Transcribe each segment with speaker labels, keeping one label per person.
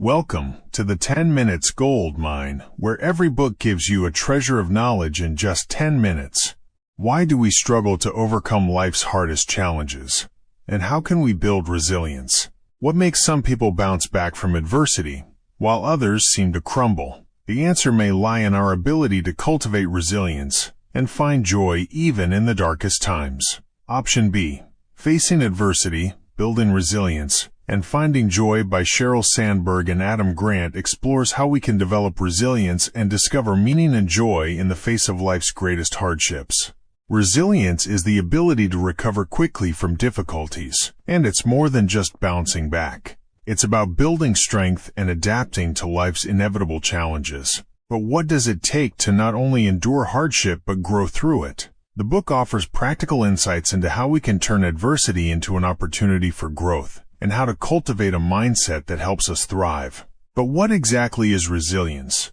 Speaker 1: Welcome to the 10 Minutes Gold Mine, where every book gives you a treasure of knowledge in just 10 minutes. Why do we struggle to overcome life's hardest challenges? And how can we build resilience? What makes some people bounce back from adversity, while others seem to crumble? The answer may lie in our ability to cultivate resilience and find joy even in the darkest times. Option B, Facing Adversity, Building Resilience, and Finding Joy by Sheryl Sandberg and Adam Grant explores how we can develop resilience and discover meaning and joy in the face of life's greatest hardships. Resilience is the ability to recover quickly from difficulties, and it's more than just bouncing back. It's about building strength and adapting to life's inevitable challenges. But what does it take to not only endure hardship but grow through it? The book offers practical insights into how we can turn adversity into an opportunity for growth, and how to cultivate a mindset that helps us thrive. But what exactly is resilience?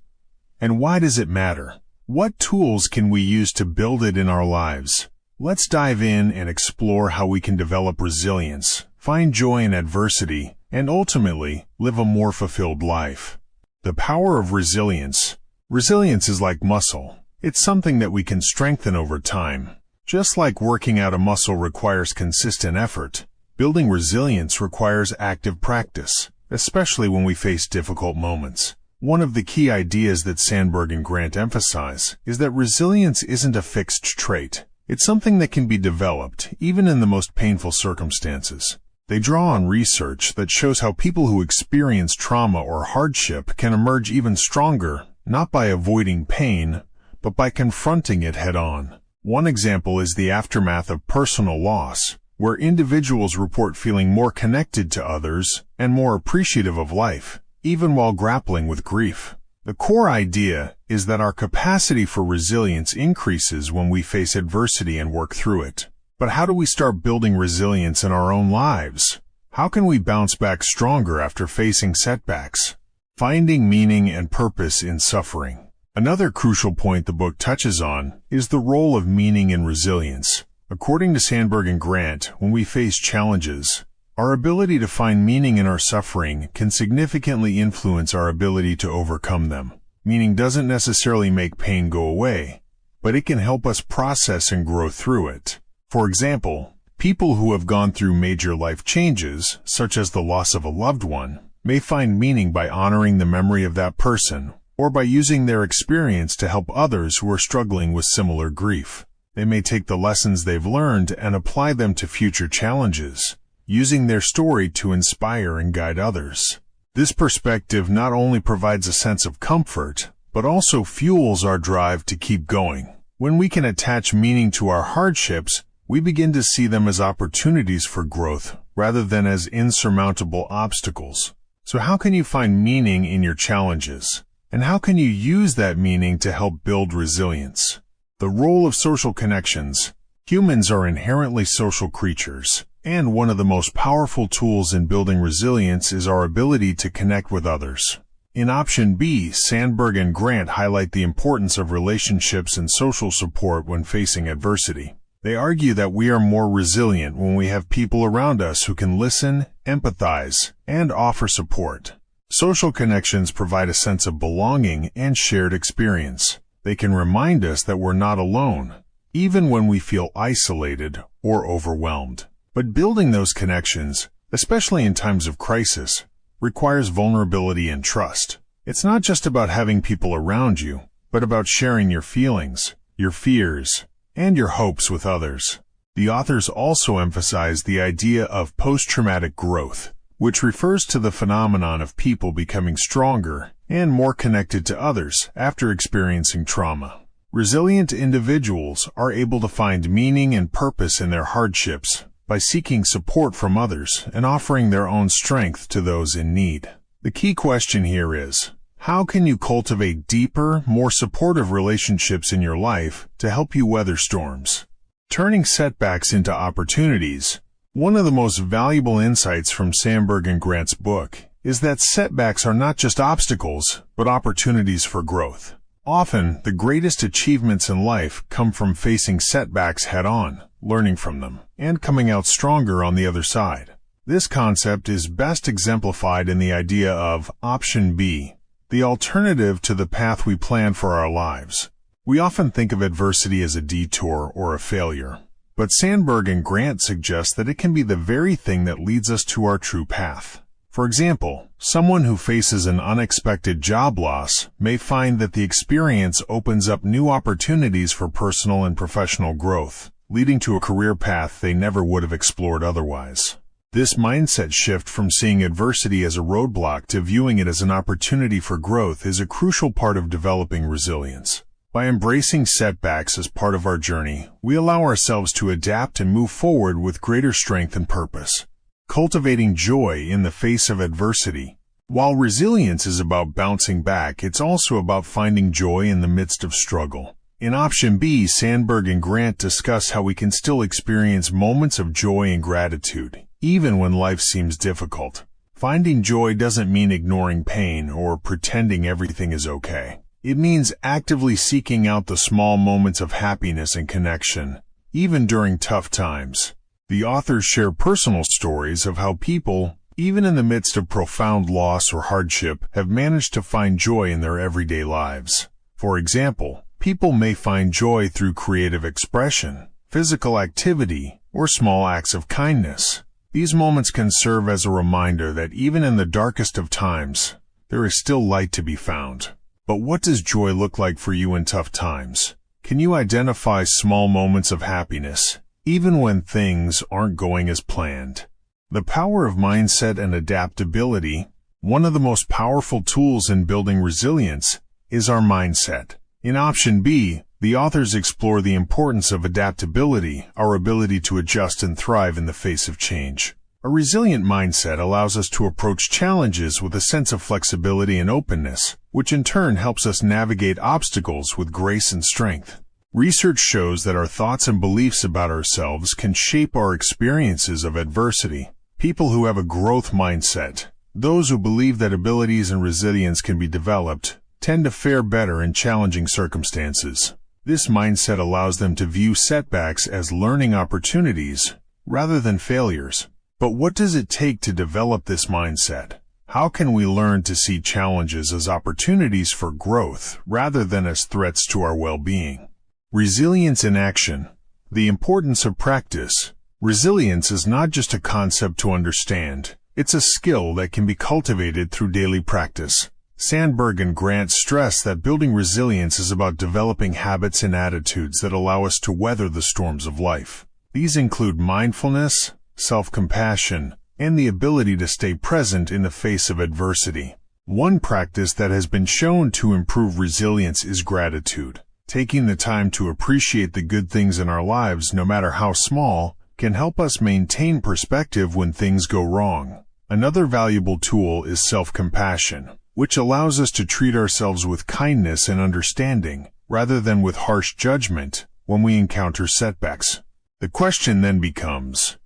Speaker 1: And why does it matter? What tools can we use to build it in our lives? Let's dive in and explore how we can develop resilience, find joy in adversity, and ultimately live a more fulfilled life. The power of resilience. Resilience is like muscle. It's something that we can strengthen over time. Just like working out a muscle requires consistent effort, building resilience requires active practice, especially when we face difficult moments. One of the key ideas that Sandberg and Grant emphasize is that resilience isn't a fixed trait. It's something that can be developed, even in the most painful circumstances. They draw on research that shows how people who experience trauma or hardship can emerge even stronger, not by avoiding pain, but by confronting it head-on. One example is the aftermath of personal loss, where individuals report feeling more connected to others and more appreciative of life, even while grappling with grief. The core idea is that our capacity for resilience increases when we face adversity and work through it. But how do we start building resilience in our own lives? How can we bounce back stronger after facing setbacks? Finding meaning and purpose in suffering. Another crucial point the book touches on is the role of meaning in resilience. According to Sandberg and Grant, when we face challenges, our ability to find meaning in our suffering can significantly influence our ability to overcome them. Meaning doesn't necessarily make pain go away, but it can help us process and grow through it. For example, people who have gone through major life changes, such as the loss of a loved one, may find meaning by honoring the memory of that person, or by using their experience to help others who are struggling with similar grief. They may take the lessons they've learned and apply them to future challenges, using their story to inspire and guide others. This perspective not only provides a sense of comfort, but also fuels our drive to keep going. When we can attach meaning to our hardships, we begin to see them as opportunities for growth rather than as insurmountable obstacles. So how can you find meaning in your challenges? And how can you use that meaning to help build resilience? The role of social connections. Humans are inherently social creatures, and one of the most powerful tools in building resilience is our ability to connect with others. In option B, Sandberg and Grant highlight the importance of relationships and social support when facing adversity. They argue that we are more resilient when we have people around us who can listen, empathize, and offer support. Social connections provide a sense of belonging and shared experience. They can remind us that we're not alone, even when we feel isolated or overwhelmed. But building those connections, especially in times of crisis, requires vulnerability and trust. It's not just about having people around you, but about sharing your feelings, your fears, and your hopes with others. The authors also emphasize the idea of post-traumatic growth, which refers to the phenomenon of people becoming stronger and more connected to others after experiencing trauma. Resilient individuals are able to find meaning and purpose in their hardships by seeking support from others and offering their own strength to those in need. The key question here is, how can you cultivate deeper, more supportive relationships in your life to help you weather storms? Turning setbacks into opportunities. One of the most valuable insights from Sandberg and Grant's book is that setbacks are not just obstacles, but opportunities for growth. Often, the greatest achievements in life come from facing setbacks head-on, learning from them, and coming out stronger on the other side. This concept is best exemplified in the idea of option B, the alternative to the path we plan for our lives. We often think of adversity as a detour or a failure, but Sandberg and Grant suggest that it can be the very thing that leads us to our true path. For example, someone who faces an unexpected job loss may find that the experience opens up new opportunities for personal and professional growth, leading to a career path they never would have explored otherwise. This mindset shift from seeing adversity as a roadblock to viewing it as an opportunity for growth is a crucial part of developing resilience. By embracing setbacks as part of our journey, we allow ourselves to adapt and move forward with greater strength and purpose. Cultivating joy in the face of adversity. While resilience is about bouncing back, it's also about finding joy in the midst of struggle. In option B, Sandberg and Grant discuss how we can still experience moments of joy and gratitude, even when life seems difficult. Finding joy doesn't mean ignoring pain or pretending everything is okay. It means actively seeking out the small moments of happiness and connection, even during tough times. The authors share personal stories of how people, even in the midst of profound loss or hardship, have managed to find joy in their everyday lives. For example, people may find joy through creative expression, physical activity, or small acts of kindness. These moments can serve as a reminder that even in the darkest of times, there is still light to be found. But what does joy look like for you in tough times? Can you identify small moments of happiness, even when things aren't going as planned? The power of mindset and adaptability. One of the most powerful tools in building resilience is our mindset. In option B, the authors explore the importance of adaptability, our ability to adjust and thrive in the face of change. A resilient mindset allows us to approach challenges with a sense of flexibility and openness, which in turn helps us navigate obstacles with grace and strength. Research shows that our thoughts and beliefs about ourselves can shape our experiences of adversity. People who have a growth mindset, those who believe that abilities and resilience can be developed, tend to fare better in challenging circumstances. This mindset allows them to view setbacks as learning opportunities rather than failures. But what does it take to develop this mindset? How can we learn to see challenges as opportunities for growth rather than as threats to our well-being? Resilience in action. The importance of practice. Resilience is not just a concept to understand. It's a skill that can be cultivated through daily practice. Sandberg and Grant stress that building resilience is about developing habits and attitudes that allow us to weather the storms of life. These include mindfulness, self-compassion, and the ability to stay present in the face of adversity. One practice that has been shown to improve resilience is gratitude. Taking the time to appreciate the good things in our lives, no matter how small, can help us maintain perspective when things go wrong. Another valuable tool is self-compassion, which allows us to treat ourselves with kindness and understanding, rather than with harsh judgment, when we encounter setbacks. The question then becomes,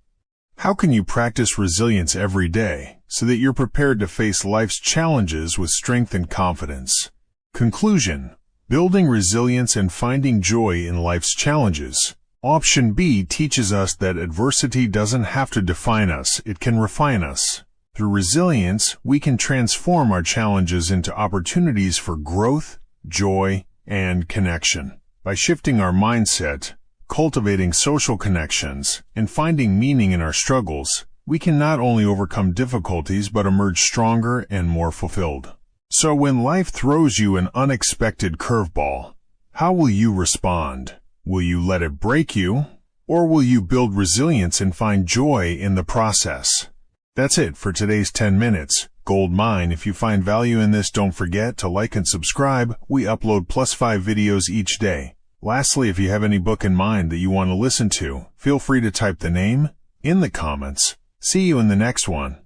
Speaker 1: how can you practice resilience every day so that you're prepared to face life's challenges with strength and confidence? Conclusion: building resilience and finding joy in life's challenges. Option B teaches us that adversity doesn't have to define us, it can refine us. Through resilience, we can transform our challenges into opportunities for growth, joy, and connection. By shifting our mindset, cultivating social connections, and finding meaning in our struggles, we can not only overcome difficulties but emerge stronger and more fulfilled. So when life throws you an unexpected curveball, how will you respond? Will you let it break you, or will you build resilience and find joy in the process? That's it for today's 10 minutes. Gold mine. If you find value in this, don't forget to like and subscribe. We upload +5 videos each day. Lastly, if you have any book in mind that you want to listen to, feel free to type the name in the comments. See you in the next one.